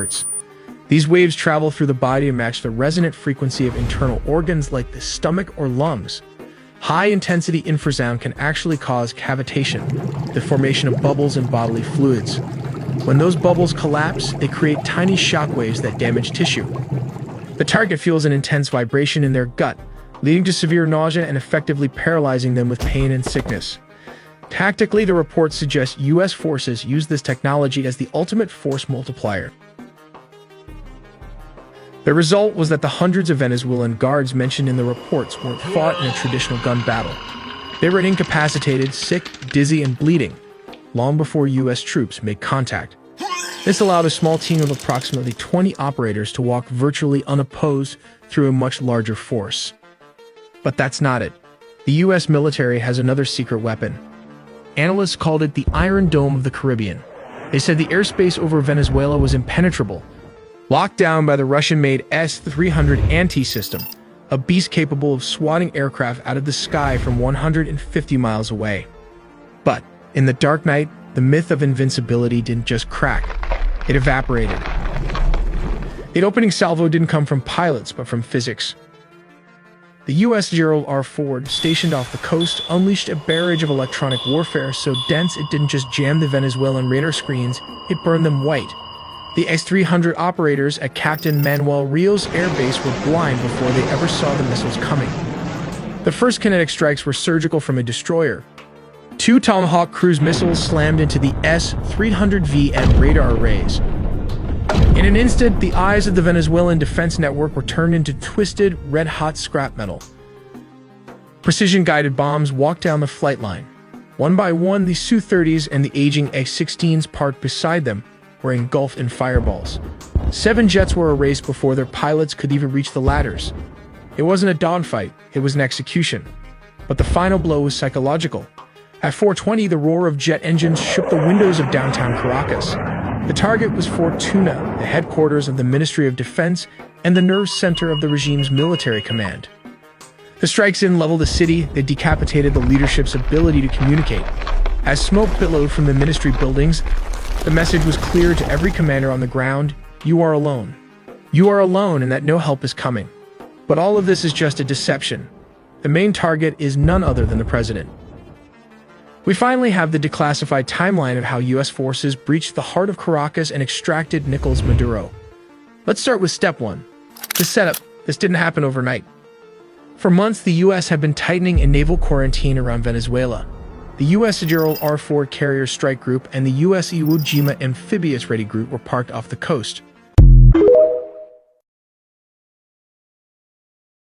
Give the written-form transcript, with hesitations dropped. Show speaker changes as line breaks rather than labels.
Hz. These waves travel through the body to match the resonant frequency of internal organs like the stomach or lungs. High-intensity infrasound can actually cause cavitation, the formation of bubbles in bodily fluids. When those bubbles collapse, they create tiny shockwaves that damage tissue. The target feels an intense vibration in their gut, leading to severe nausea and effectively paralyzing them with pain and sickness. Tactically, the reports suggest U.S. forces use this technology as the ultimate force multiplier. The result was that the hundreds of Venezuelan guards mentioned in the reports weren't fought in a traditional gun battle. They were incapacitated, sick, dizzy, and bleeding, long before U.S. troops made contact. This allowed a small team of approximately 20 operators to walk virtually unopposed through a much larger force. But that's not it. The U.S. military has another secret weapon. Analysts called it the Iron Dome of the Caribbean. They said the airspace over Venezuela was impenetrable, locked down by the Russian-made S-300 anti-system, a beast capable of swatting aircraft out of the sky from 150 miles away. But in the dark night, the myth of invincibility didn't just crack, it evaporated. The opening salvo didn't come from pilots, but from physics. The U.S. Gerald R. Ford, stationed off the coast, unleashed a barrage of electronic warfare so dense it didn't just jam the Venezuelan radar screens, it burned them white. The S-300 operators at Captain Manuel Rios Air Base were blind before they ever saw the missiles coming. The first kinetic strikes were surgical from a destroyer. 2 Tomahawk cruise missiles slammed into the S-300VM radar arrays. In an instant, the eyes of the Venezuelan defense network were turned into twisted, red-hot scrap metal. Precision-guided bombs walked down the flight line. One by one, the Su-30s and the aging X-16s parked beside them were engulfed in fireballs. 7 jets were erased before their pilots could even reach the ladders. It wasn't a dogfight, it was an execution. But the final blow was psychological. At 4:20, the roar of jet engines shook the windows of downtown Caracas. The target was Fortuna, the headquarters of the Ministry of Defense and the nerve center of the regime's military command. The strikes didn't level the city, they decapitated the leadership's ability to communicate. As smoke billowed from the ministry buildings, the message was clear to every commander on the ground: you are alone. You are alone and that no help is coming. But all of this is just a deception. The main target is none other than the president. We finally have the declassified timeline of how U.S. forces breached the heart of Caracas and extracted Nicolas Maduro. Let's start with step 1. The setup. This didn't happen overnight. For months, the U.S. had been tightening a naval quarantine around Venezuela. The U.S. Gerald R. Ford Carrier Strike Group and the U.S. Iwo Jima Amphibious Ready Group were parked off the coast.